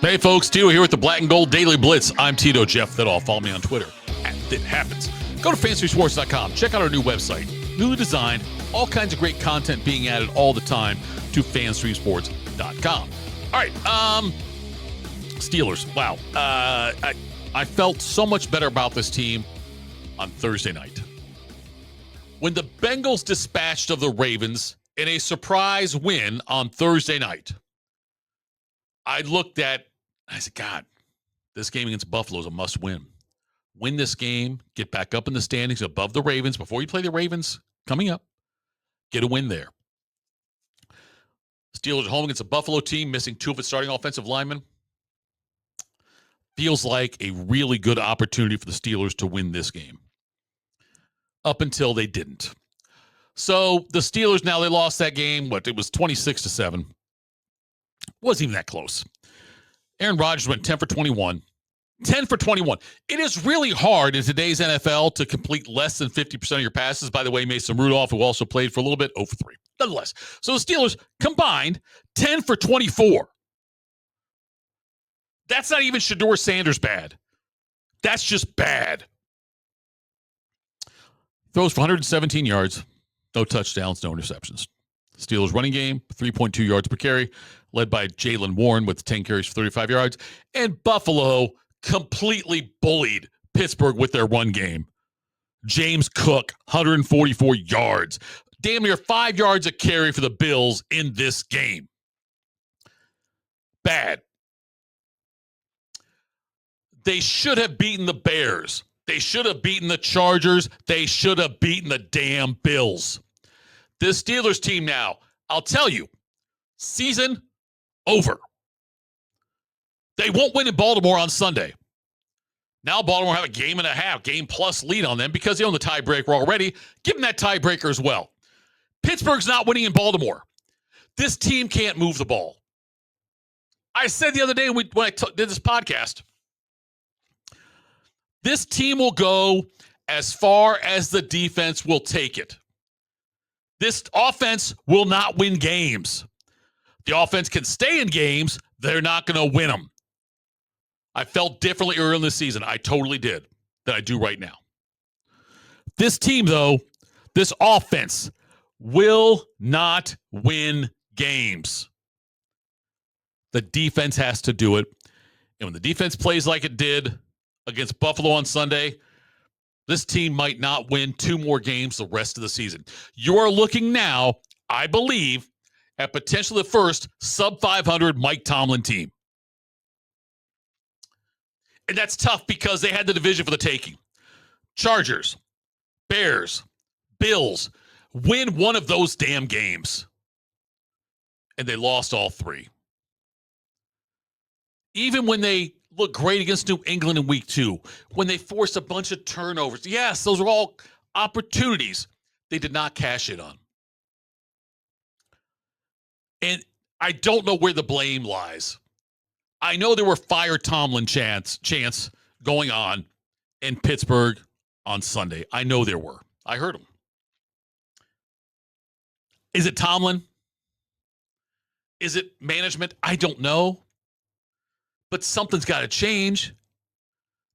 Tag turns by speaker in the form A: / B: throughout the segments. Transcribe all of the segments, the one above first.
A: Hey folks, Tito here with the Black and Gold Daily Blitz. I'm Tito, Jeff Thitoff. Follow me on Twitter @ThitHappens. Go to fantasysports.com. Check out our new website. Newly designed, all kinds of great content being added all the time to fantasysports.com. All right, Steelers. Wow. I felt so much better about this team on Thursday night. When the Bengals dispatched of the Ravens in a surprise win on Thursday night, I said, God, this game against Buffalo is a must win. Win this game, get back up in the standings above the Ravens before you play the Ravens coming up. Get a win there. Steelers at home against a Buffalo team, missing two of its starting offensive linemen. Feels like a really good opportunity for the Steelers to win this game. Up until they didn't. So the Steelers, now they lost that game. It was 26-7. Wasn't even that close. Aaron Rodgers went 10 for 21. 10 for 21. It is really hard in today's NFL to complete less than 50% of your passes. By the way, Mason Rudolph, who also played for a little bit, 0 for 3. Nonetheless. So the Steelers combined 10 for 24. That's not even Shedeur Sanders bad. That's just bad. Throws for 117 yards, no touchdowns, no interceptions. Steelers running game, 3.2 yards per carry, led by Jaylen Warren with 10 carries for 35 yards. And Buffalo completely bullied Pittsburgh with their run game. James Cook, 144 yards. Damn near 5 yards a carry for the Bills in this game. Bad. They should have beaten the Bears. They should have beaten the Chargers. They should have beaten the damn Bills. This Steelers team now, I'll tell you, season over. They won't win in Baltimore on Sunday. Now Baltimore have a game and a half, game plus lead on them because they own the tiebreaker already. Give them that tiebreaker as well. Pittsburgh's not winning in Baltimore. This team can't move the ball. I said the other day when I did this podcast, this team will go as far as the defense will take it. This offense will not win games. The offense can stay in games. They're not going to win them. I felt differently early in the season. I totally did than I do right now. This team, though, this offense will not win games. The defense has to do it. And when the defense plays like it did against Buffalo on Sunday, this team might not win two more games the rest of the season. You are looking now, I believe, at potentially the first sub-500 Mike Tomlin team. And that's tough because they had the division for the taking. Chargers, Bears, Bills, win one of those damn games. And they lost all three. Even when they look great against New England in week 2, when they forced a bunch of turnovers. Yes, those are all opportunities they did not cash in on. And I don't know where the blame lies. I know there were fire Tomlin chants going on in Pittsburgh on Sunday. I know there were. I heard them. Is it Tomlin? Is it management? I don't know. But something's got to change.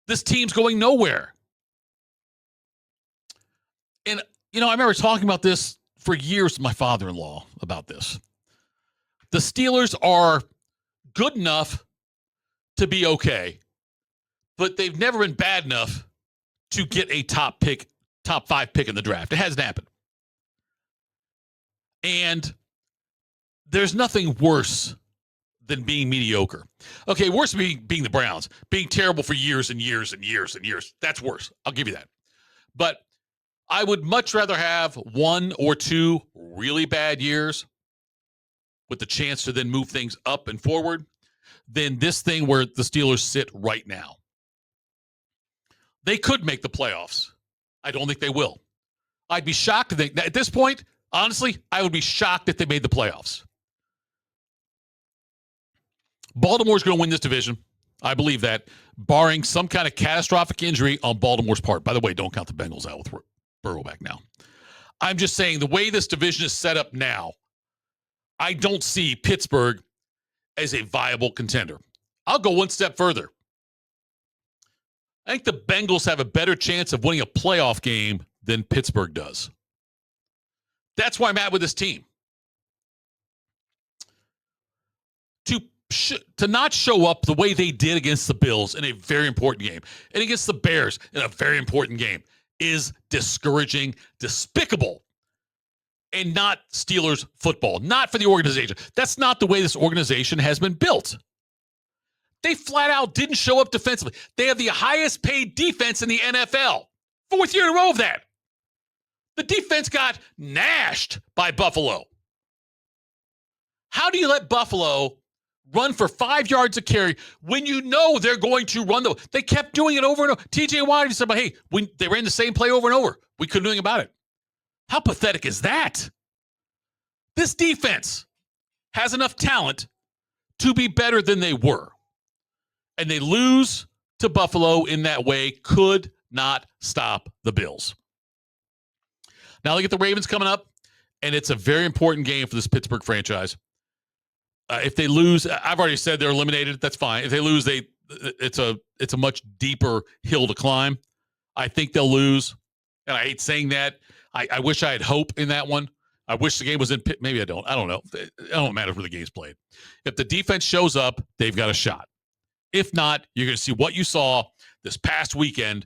A: This team's going nowhere. And, I remember talking about this for years with my father-in-law about this. The Steelers are good enough to be okay, but they've never been bad enough to get a top 5 pick in the draft. It hasn't happened. And there's nothing worse than being mediocre. Okay, worse than being the Browns. Being terrible for years and years and years and years. That's worse. I'll give you that. But I would much rather have 1 or 2 really bad years with the chance to then move things up and forward than this thing where the Steelers sit right now. They could make the playoffs. I don't think they will. I'd be shocked if they, at this point, honestly, I would be shocked if they made the playoffs. Baltimore's going to win this division. I believe that, barring some kind of catastrophic injury on Baltimore's part. By the way, don't count the Bengals out with Burrow back now. I'm just saying the way this division is set up now, I don't see Pittsburgh as a viable contender. I'll go one step further. I think the Bengals have a better chance of winning a playoff game than Pittsburgh does. That's why I'm at with this team. To not show up the way they did against the Bills in a very important game and against the Bears in a very important game is discouraging, despicable, and not Steelers football, not for the organization. That's not the way this organization has been built. They flat out didn't show up defensively. They have the highest paid defense in the NFL. 4th year in a row of that. The defense got gnashed by Buffalo. How do you let Buffalo run for 5 yards a carry when you know they're going to run the? They kept doing it over and over. TJ Watt said, hey, they ran the same play over and over. We couldn't do anything about it. How pathetic is that? This defense has enough talent to be better than they were. And they lose to Buffalo in that way, could not stop the Bills. Now look at the Ravens coming up, and it's a very important game for this Pittsburgh franchise. If they lose, I've already said they're eliminated. That's fine. If they lose, it's a much deeper hill to climb. I think they'll lose, and I hate saying that. I wish I had hope in that one. I wish the game was in Pitt. Maybe I don't. I don't know. It don't matter where the game's played. If the defense shows up, they've got a shot. If not, you're going to see what you saw this past weekend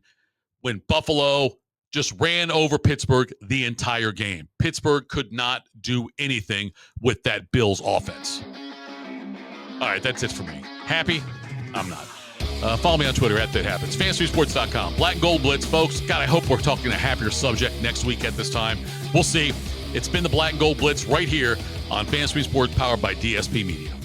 A: when Buffalo just ran over Pittsburgh the entire game. Pittsburgh could not do anything with that Bills offense. All right, that's it for me. Happy? I'm not. Follow me on Twitter @ThatHappens. FantasySports.com. Black Gold Blitz, folks. God, I hope we're talking a happier subject next week at this time. We'll see. It's been the Black Gold Blitz right here on Fantasy Sports, powered by DSP Media.